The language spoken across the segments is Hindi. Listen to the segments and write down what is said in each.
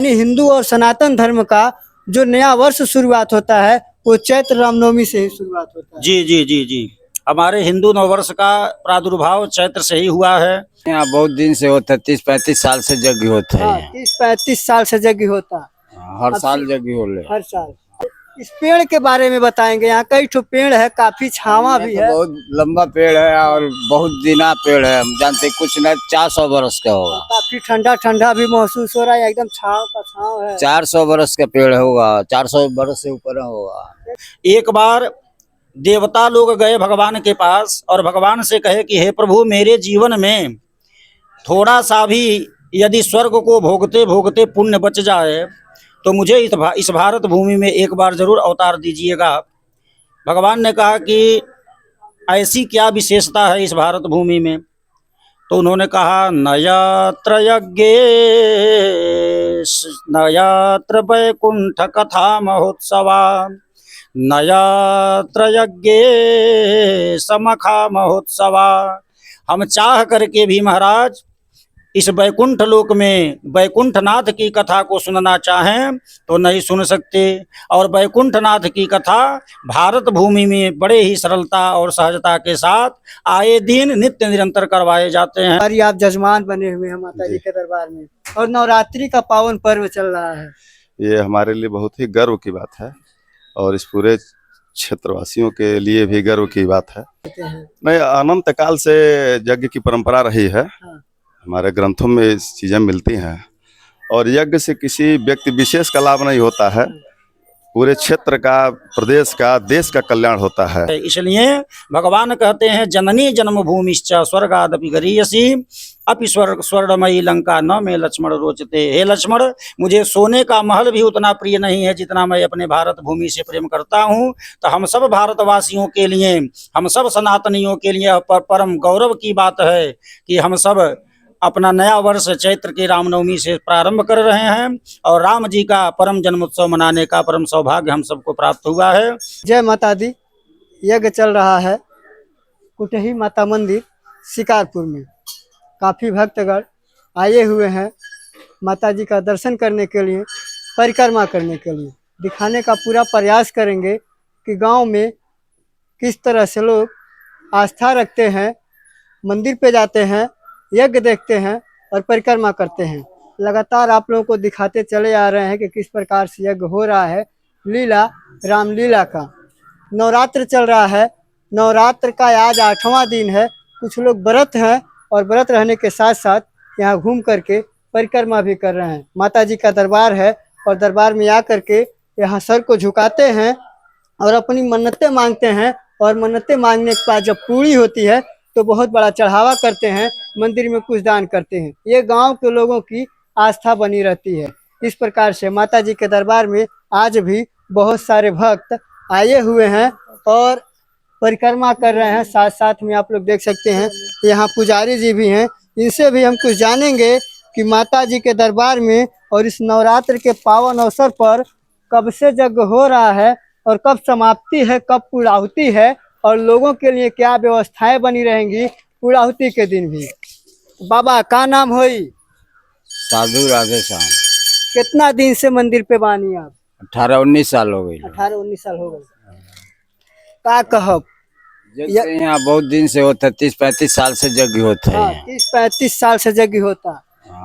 हिंदू और सनातन धर्म का जो नया वर्ष शुरुआत होता है वो चैत्र रामनवमी से ही शुरुआत होता है। जी जी जी जी, हमारे हिंदू नववर्ष का प्रादुर्भाव चैत्र से ही हुआ है। यहाँ बहुत दिन से होता है, 30-35 साल से यज्ञ होता है। हाँ, 30-35 साल से यज्ञ होता है। हर साल यज्ञ हो ले। हर साल। इस पेड़ के बारे में बताएंगे। यहाँ कई ठो पेड़ है, काफी छावा भी है। बहुत लंबा पेड़ है और बहुत दिना पेड़ है, हम जानते कुछ नहीं 400 बरस का होगा। काफी ठंडा ठंडा भी महसूस हो रहा है, एकदम छाव का छाव है। 400 बरस का पेड़ होगा, 400 बरस से ऊपर होगा। एक बार देवता लोग गए भगवान के पास और भगवान से कहे कि हे प्रभु, मेरे जीवन में थोड़ा सा भी यदि स्वर्ग को भोगते भोगते पुण्य बच जाए तो मुझे इस भारत भूमि में एक बार जरूर अवतार दीजिएगा। भगवान ने कहा कि ऐसी क्या विशेषता है इस भारत भूमि में? तो उन्होंने कहा न यत्र यज्ञेश न यत्र वैकुंठ कथा महोत्सवा न यत्र यज्ञेश समखा महोत्सवा। हम चाह करके भी महाराज इस वैकुंठ लोक में वैकुंठनाथ की कथा को सुनना चाहें तो नहीं सुन सकते, और वैकुंठनाथ की कथा भारत भूमि में बड़े ही सरलता और सहजता के साथ आए दिन नित्य निरंतर करवाए जाते हैं। और आप जजमान बने हुए हैं माता जी के दरबार में और नवरात्रि का पावन पर्व चल रहा है। ये हमारे लिए बहुत ही गर्व की बात है और इस पूरे क्षेत्रवासियों के लिए भी गर्व की बात है। नहीं, अनंत काल से यज्ञ की परंपरा रही है। हमारे ग्रंथों में इस चीजें मिलती हैं और यज्ञ से किसी व्यक्ति विशेष का लाभ नहीं होता है, पूरे क्षेत्र का, प्रदेश का, देश का कल्याण होता है। इसलिए भगवान कहते हैं जननी जन्मभूमिश्च स्वर्गादपि गरीयसी अपि स्वर्णमयी लंका न में लक्ष्मण रोचते। हे लक्ष्मण, मुझे सोने का महल भी उतना प्रिय नहीं है जितना मैं अपने भारत भूमि से प्रेम करता हूँ। तो हम सब भारतवासियों के लिए, हम सब सनातनियों के लिए परम गौरव की बात है कि हम सब अपना नया वर्ष चैत्र की रामनवमी से प्रारंभ कर रहे हैं और राम जी का परम जन्मोत्सव मनाने का परम सौभाग्य हम सबको प्राप्त हुआ है। जय माता दी। यज्ञ चल रहा है कुटही माता मंदिर शिकारपुर में। काफ़ी भक्तगण आए हुए हैं माता जी का दर्शन करने के लिए, परिक्रमा करने के लिए। दिखाने का पूरा प्रयास करेंगे कि गांव में किस तरह से लोग आस्था रखते हैं, मंदिर पे जाते हैं, यज्ञ देखते हैं और परिक्रमा करते हैं। लगातार आप लोगों को दिखाते चले आ रहे हैं कि किस प्रकार से यज्ञ हो रहा है। लीला, रामलीला का नवरात्र चल रहा है। नवरात्र का आज 8वां दिन है। कुछ लोग व्रत हैं और व्रत रहने के साथ साथ यहाँ घूम करके परिक्रमा भी कर रहे हैं। माता जी का दरबार है और दरबार में आ करके यहाँ सर को झुकाते हैं और अपनी मन्नतें मांगते हैं और मन्नतें मांगने के बाद जब पूरी होती है तो बहुत बड़ा चढ़ावा करते हैं, मंदिर में कुछ दान करते हैं। ये गांव के लोगों की आस्था बनी रहती है। इस प्रकार से माता जी के दरबार में आज भी बहुत सारे भक्त आए हुए हैं और परिक्रमा कर रहे हैं। साथ साथ में आप लोग देख सकते हैं यहाँ पुजारी जी भी हैं। इनसे भी हम कुछ जानेंगे कि माता जी के दरबार में और इस नवरात्र के पावन अवसर पर कब से यज्ञ हो रहा है और कब समाप्ति है, कब पूर्णाहुति है और लोगों के लिए क्या व्यवस्थाएं बनी रहेंगी पूर्णाहुति के दिन भी। बाबा का नाम होई? साधु राधे श्याम। कितना दिन से मंदिर पे बानी आप? 18-19 साल हो गई। 18-19 साल हो गए। का कहब यहाँ बहुत दिन से होता है, 30-35 साल से यज्ञ होता है। 30-35 साल से यज्ञ होता।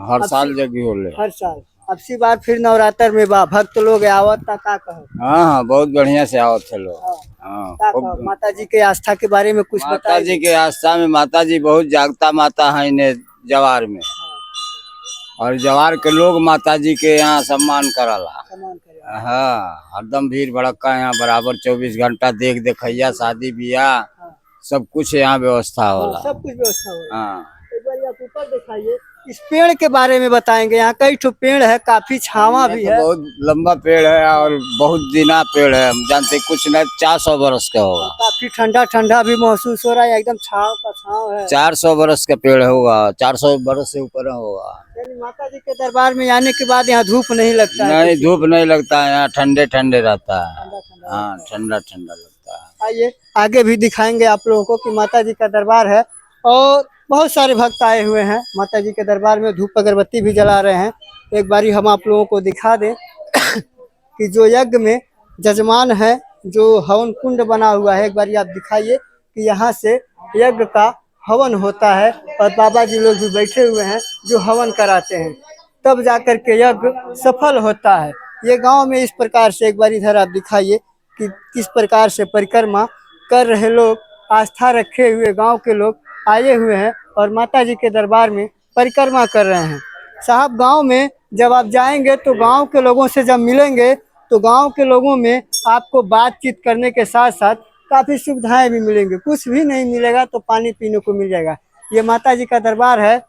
हर साल यज्ञ हो ले। हर साल। अब सी बार फिर नवरात्र में भक्त लोग आवत का कहब? हाँ, बहुत बढ़िया से आवत है लोग। हाँ, माता जी के आस्था के बारे में कुछ बताइए। माता जी के आस्था में माता जी बहुत जागता माता है इन्हें जवार में, और जवार के लोग माता जी के यहाँ सम्मान कराला। हाँ, हरदम भीड़ भड़का यहाँ बराबर 24 घंटा देख देखैया, शादी ब्याह सब कुछ यहाँ व्यवस्था होला। सब कुछ व्यवस्था होला। हाँ, एक बार आप ऊपर दिखाइए। इस पेड़ के बारे में बताएंगे। यहाँ कई ठो पेड़ है, काफी छावा भी है। बहुत लंबा पेड़ है और बहुत दिना पेड़ है, हम जानते कुछ नहीं 400 बरस का होगा। काफी ठंडा ठंडा भी महसूस हो रहा है, एकदम छाव का छाव है। 400 बरस का पेड़ होगा, 400 बरस से ऊपर होगा। माता जी के दरबार में आने के बाद यहाँ धूप नहीं लगता है? नहीं, धूप नहीं लगता है, यहाँ ठंडे ठंडे रहता है। हाँ, ठंडा ठंडा लगता है। आइए आगे भी दिखाएंगे आप लोगों को कि माता जी का दरबार है और बहुत सारे भक्त आए हुए हैं माता जी के दरबार में। धूप अगरबत्ती भी जला रहे हैं। एक बारी हम आप लोगों को दिखा दें कि जो यज्ञ में जजमान है, जो हवन कुंड बना हुआ है, एक बारी आप दिखाइए कि यहाँ से यज्ञ का हवन होता है और बाबा जी लोग भी बैठे हुए हैं जो हवन कराते हैं, तब जाकर के यज्ञ सफल होता है। ये गांव में इस प्रकार से, एक बार इधर आप दिखाइए कि किस प्रकार से परिक्रमा कर रहे लोग, आस्था रखे हुए गांव के लोग आए हुए हैं और माता जी के दरबार में परिक्रमा कर रहे हैं। साहब, गांव में जब आप जाएंगे तो गांव के लोगों से जब मिलेंगे तो गांव के लोगों में आपको बातचीत करने के साथ साथ काफ़ी सुविधाएं भी मिलेंगी। कुछ भी नहीं मिलेगा तो पानी पीने को मिल जाएगा। ये माता जी का दरबार है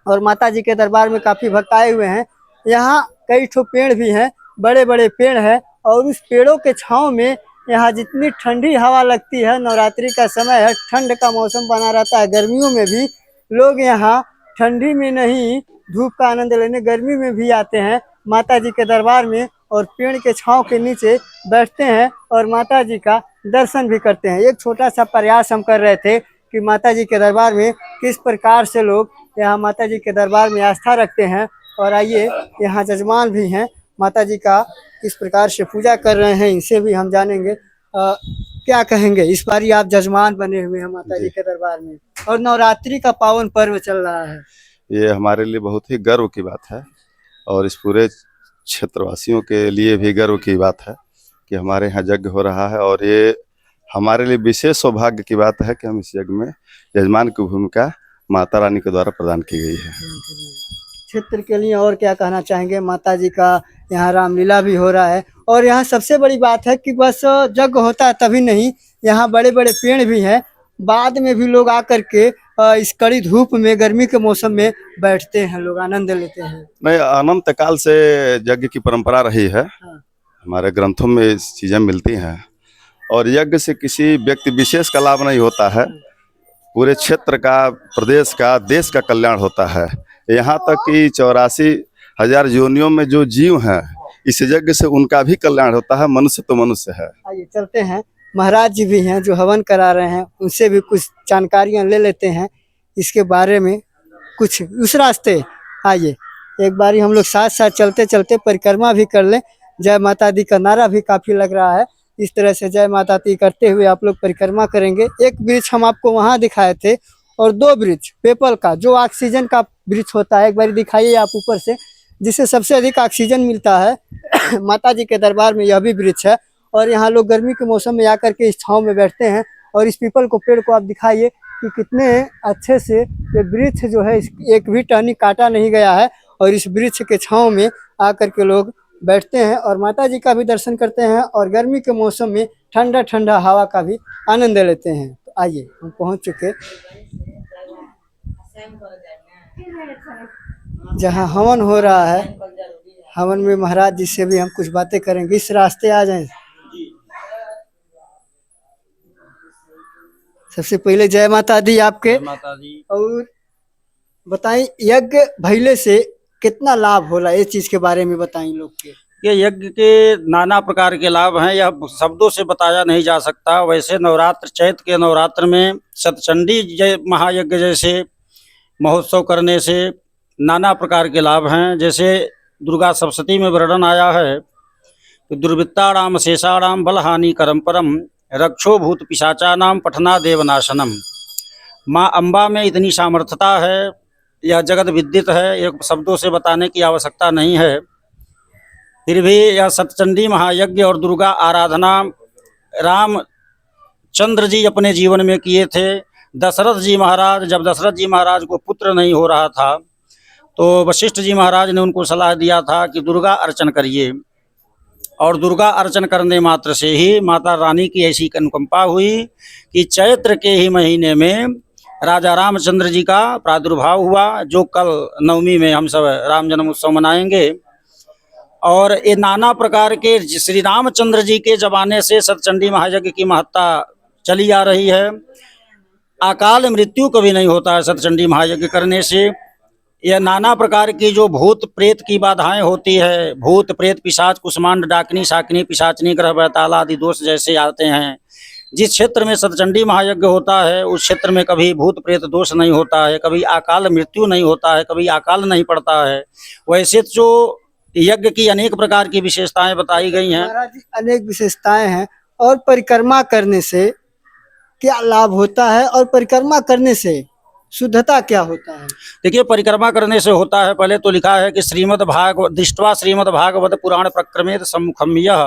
और माता जी के दरबार में काफ़ी भक्त आए हुए हैं। यहाँ कई ठो पेड़ भी हैं, बड़े बड़े पेड़ हैं और उस पेड़ों के छांव में यहाँ जितनी ठंडी हवा लगती है, नवरात्रि का समय है, ठंड का मौसम बना रहता है, गर्मियों में भी लोग यहाँ ठंडी में नहीं धूप का आनंद लेने गर्मी में भी आते हैं माता जी के दरबार में और पेड़ के छांव के नीचे बैठते हैं और माता जी का दर्शन भी करते हैं। एक छोटा सा प्रयास हम कर रहे थे कि माता जी के दरबार में किस प्रकार से लोग यहाँ माता जी के दरबार में आस्था रखते हैं। और आइए, यहाँ जजमान भी हैं, माता जी का किस प्रकार से पूजा कर रहे हैं, इनसे भी हम जानेंगे। क्या कहेंगे, इस बार आप जजमान बने हुए हैं माता जी के दरबार में और नवरात्रि का पावन पर्व चल रहा है। ये हमारे लिए बहुत ही गर्व की बात है और इस पूरे क्षेत्रवासियों के लिए भी गर्व की बात है कि हमारे यहाँ यज्ञ हो रहा है और ये हमारे लिए विशेष सौभाग्य की बात है कि हम इस यज्ञ में यजमान की भूमिका माता रानी के द्वारा प्रदान की गई है। क्षेत्र के लिए और क्या कहना चाहेंगे? माता जी का यहाँ रामलीला भी हो रहा है और यहाँ सबसे बड़ी बात है कि बस यज्ञ होता है तभी नहीं, यहाँ बड़े बड़े पेड़ भी हैं, बाद में भी लोग आकर के इस कड़ी धूप में गर्मी के मौसम में बैठते हैं, लोग आनंद लेते हैं। नहीं, अनंत काल से यज्ञ की परंपरा रही है। हमारे ग्रंथों में इस चीजें मिलती हैं और यज्ञ से किसी व्यक्ति विशेष का लाभ नहीं होता है, पूरे क्षेत्र का, प्रदेश का, देश का कल्याण होता है। यहाँ तक कि 84,000 योनियों में जो जीव हैं, इस यज्ञ से उनका भी कल्याण होता है। मनुष्य तो मनुष्य है। आइए चलते हैं, महाराज जी भी हैं जो हवन करा रहे हैं, उनसे भी कुछ जानकारियां ले लेते हैं इसके बारे में कुछ उस रास्ते। आइए, एक बारी हम लोग साथ साथ चलते चलते परिक्रमा भी कर लें। जय माता दी का नारा भी काफ़ी लग रहा है, इस तरह से जय माता दी करते हुए आप लोग परिक्रमा करेंगे। एक वृक्ष हम आपको वहाँ दिखाए थे और 2 वृक्ष पीपल का, जो ऑक्सीजन का वृक्ष होता है, एक बार दिखाइए आप ऊपर से, जिससे सबसे अधिक ऑक्सीजन मिलता है माता जी के दरबार में यह भी वृक्ष है और यहाँ लोग गर्मी के मौसम में आकर के इस छांव में बैठते हैं। और इस पीपल को, पेड़ को आप दिखाइए कि कितने अच्छे से ये वृक्ष जो है, एक भी टहनी काटा नहीं गया है और इस वृक्ष के छांव में आकर के लोग बैठते हैं और माता जी का भी दर्शन करते हैं और गर्मी के मौसम में ठंडा ठंडा हवा का भी आनंद लेते हैं। तो आइए, हम पहुँच चुके जहाँ हवन हो रहा है। हवन में महाराज जी से भी हम कुछ बातें करेंगे। इस रास्ते आ जाएं। सबसे पहले जय माता दी आपके। माता दी। और बताएं, यज्ञ भइले से कितना लाभ होला, इस चीज के बारे में बताएं लोग के। ये यज्ञ के नाना प्रकार के लाभ हैं, यह शब्दों से बताया नहीं जा सकता। वैसे नवरात्र, चैत्र के नवरात्र में सतचंडी महायज्ञ जैसे महोत्सव करने से नाना प्रकार के लाभ हैं। जैसे दुर्गा सप्तशती में वर्णन आया है कि दुर्वृत्ताणाम शेषाणाम बलहानि करम परम रक्षो भूत पिशाचानाम पठना देवनाशनम। माँ अम्बा में इतनी सामर्थ्यता है, यह जगत विदित है, एक शब्दों से बताने की आवश्यकता नहीं है। फिर भी यह सतचंडी महायज्ञ और दुर्गा आराधना रामचंद्र जी अपने जीवन में किए थे। दशरथ जी महाराज, जब दशरथ जी महाराज को पुत्र नहीं हो रहा था तो वशिष्ठ जी महाराज ने उनको सलाह दिया था कि दुर्गा अर्चन करिए और दुर्गा अर्चन करने मात्र से ही माता रानी की ऐसी अनुकंपा हुई कि चैत्र के ही महीने में राजा रामचंद्र जी का प्रादुर्भाव हुआ, जो कल नवमी में हम सब राम जन्म उत्सव मनाएंगे। और ये नाना प्रकार के श्री रामचंद्र जी के जमाने से सतचंडी महायज्ञ की महत्ता चली आ रही है। अकाल मृत्यु कभी नहीं होता है सतचंडी महायज्ञ करने से। यह नाना प्रकार की जो भूत प्रेत की बाधाएं होती है, भूत प्रेत पिशाच कुष्मांड डाकिनी शाकिनी पिशाचनी ग्रह बैताल आदि दोष जैसे आते हैं, जिस क्षेत्र में सतचंडी महायज्ञ होता है उस क्षेत्र में कभी भूत प्रेत दोष नहीं होता है, कभी अकाल मृत्यु नहीं होता है, कभी अकाल नहीं पड़ता है। वैसे जो यज्ञ की अनेक प्रकार की विशेषताएं बताई गई हैं। महाराज जी अनेक विशेषताएं हैं। और परिक्रमा करने से क्या लाभ होता है और परिक्रमा करने से शुद्धता क्या होता है? देखिए, परिक्रमा करने से होता है, पहले तो लिखा है कि दृष्ट्वा श्रीमद् भागवत पुराण प्रक्रमेत सम्मुखम यः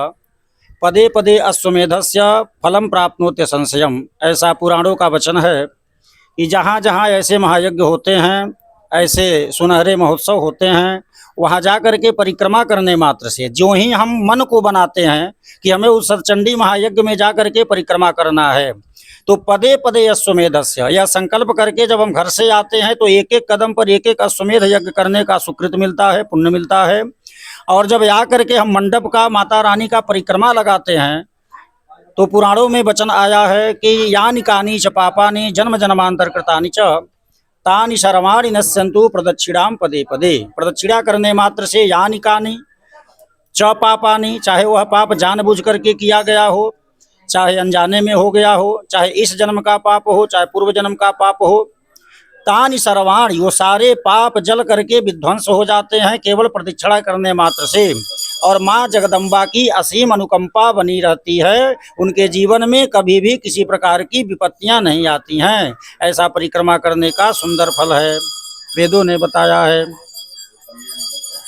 पदे पदे अश्वमेधस्य फलम प्राप्नोत्य संशयम। ऐसा पुराणों का वचन है कि जहाँ जहाँ ऐसे महायज्ञ होते हैं, ऐसे सुनहरे महोत्सव होते हैं, वहाँ जा कर के परिक्रमा करने मात्र से जो ही हम मन को बनाते हैं कि हमें उस सतचंडी महायज्ञ में जा कर के परिक्रमा करना है, तो पदे पदे अश्वमेधस्य, यह संकल्प करके जब हम घर से आते हैं तो एक एक कदम पर एक एक अश्वमेध यज्ञ करने का सुकृत मिलता है, पुण्य मिलता है। और जब आ करके हम मंडप का, माता रानी का परिक्रमा लगाते हैं, तो पुराणों में वचन आया है कि यानि कानि च पापानि जन्म जन्मांतर कृतानि च तानि सर्वाणि नश्यन्तु प्रदक्षिणाम पदे पदे। प्रदक्षिणा करने मात्र से यानि कानि च पापानि, चाहे वह पाप जानबूझ करके किया गया हो, चाहे अनजाने में हो गया हो, चाहे इस जन्म का पाप हो, चाहे पूर्व जन्म का पाप हो, तानि सर्वाणि, वो सारे पाप जल करके विध्वंस हो जाते हैं केवल प्रदक्षिणा करने मात्र से। और माँ जगदम्बा की असीम अनुकंपा बनी रहती है, उनके जीवन में कभी भी किसी प्रकार की विपत्तियां नहीं आती हैं। ऐसा परिक्रमा करने का सुंदर फल है, वेदों ने बताया है।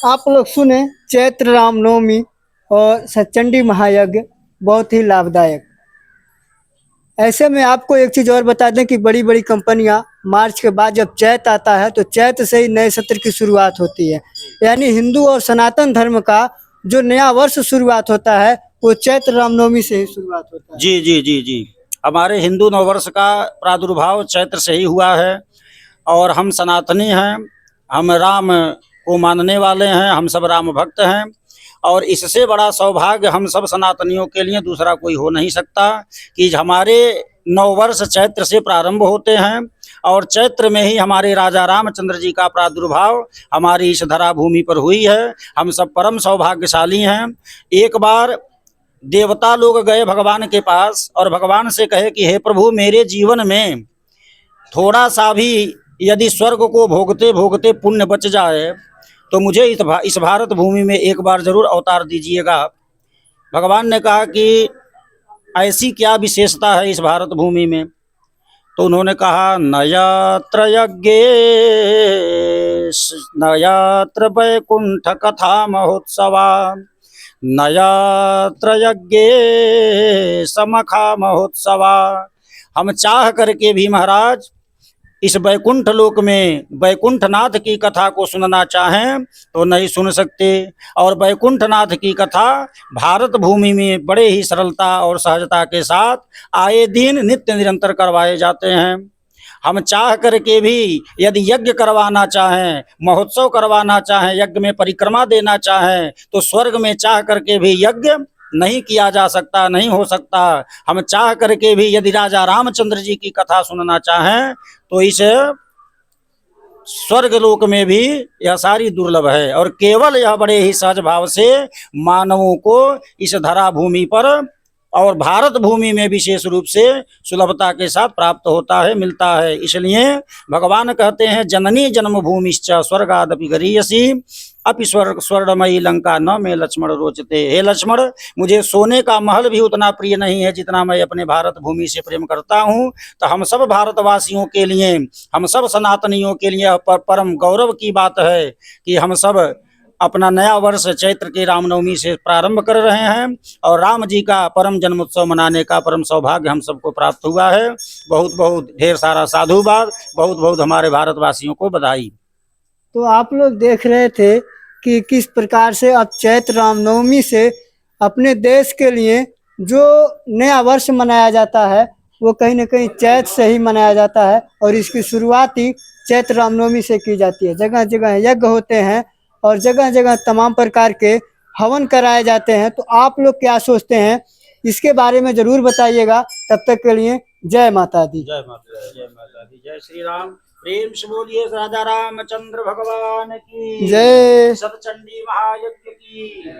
आप लोग सुने चैत्र रामनवमी और सतचंडी महायज्ञ बहुत ही लाभदायक। ऐसे में आपको एक चीज़ और बता दें कि बड़ी बड़ी कंपनियां मार्च के बाद जब चैत आता है तो चैत से ही नए सत्र की शुरुआत होती है। यानी हिंदू और सनातन धर्म का जो नया वर्ष शुरुआत होता है वो चैत्र रामनवमी से ही शुरुआत होता है। जी जी जी जी, हमारे हिंदू नववर्ष का प्रादुर्भाव चैत्र से ही हुआ है। और हम सनातनी हैं, हम राम को मानने वाले हैं, हम सब राम भक्त हैं। और इससे बड़ा सौभाग्य हम सब सनातनियों के लिए दूसरा कोई हो नहीं सकता कि हमारे नववर्ष चैत्र से प्रारंभ होते हैं। और चैत्र में ही हमारे राजा रामचंद्र जी का प्रादुर्भाव हमारी इस धरा भूमि पर हुई है। हम सब परम सौभाग्यशाली हैं। एक बार देवता लोग गए भगवान के पास और भगवान से कहे कि हे प्रभु, मेरे जीवन में थोड़ा सा भी यदि स्वर्ग को भोगते भोगते पुण्य बच जाए तो मुझे इस भारत भूमि में एक बार जरूर अवतार दीजिएगा। भगवान ने कहा कि ऐसी क्या विशेषता है इस भारत भूमि में? तो उन्होंने कहा, न यत्र वैकुंठ कथा महोत्सवा न यत्र यज्ञे समखा महोत्सवा। हम चाह करके भी महाराज इस वैकुंठ लोक में वैकुंठनाथ की कथा को सुनना चाहें तो नहीं सुन सकते। और वैकुंठनाथ की कथा भारत भूमि में बड़े ही सरलता और सहजता के साथ आए दिन नित्य निरंतर करवाए जाते हैं। हम चाह करके भी यदि यज्ञ करवाना चाहें, महोत्सव करवाना चाहें, यज्ञ में परिक्रमा देना चाहें तो स्वर्ग में चाह करके भी यज्ञ नहीं किया जा सकता, नहीं हो सकता। हम चाह करके भी यदि राजा रामचंद्र जी की कथा सुनना चाहें तो इस स्वर्ग लोक में भी यह सारी दुर्लभ है। और केवल यह बड़े ही सहज भाव से मानवों को इस धरा भूमि पर और भारत भूमि में विशेष रूप से सुलभता के साथ प्राप्त होता है, मिलता है। इसलिए भगवान कहते हैं, जननी जन्मभूमिश्च स्वर्गादपि गरीयसी अपि स्वर्णमयी लंका न में लक्ष्मण रोचते। हे लक्ष्मण, मुझे सोने का महल भी उतना प्रिय नहीं है जितना मैं अपने भारत भूमि से प्रेम करता हूँ। तो हम सब भारतवासियों के लिए, हम सब सनातनियों के लिए परम गौरव की बात है कि हम सब अपना नया वर्ष चैत्र के रामनवमी से प्रारंभ कर रहे हैं और राम जी का परम जन्मोत्सव मनाने का परम सौभाग्य हम सबको प्राप्त हुआ है। बहुत बहुत ढेर सारा साधुवाद, बहुत बहुत हमारे भारतवासियों को बधाई। तो आप लोग देख रहे थे कि किस प्रकार से अब चैत्र रामनवमी से अपने देश के लिए जो नया वर्ष मनाया जाता है वो कहीं ना कहीं चैत्र से ही मनाया जाता है। और इसकी शुरुआत ही चैत्र रामनवमी से की जाती है। जगह जगह यज्ञ होते हैं और जगह जगह तमाम प्रकार के हवन कराए जाते हैं। तो आप लोग क्या सोचते हैं इसके बारे में जरूर बताइएगा। तब तक के लिए जय माता दी। जय माता दी, जय माता दी, जय श्री राम। प्रेम से बोलिए राजा रामचंद्र भगवान की जय। सतचंडी महायज्ञ की।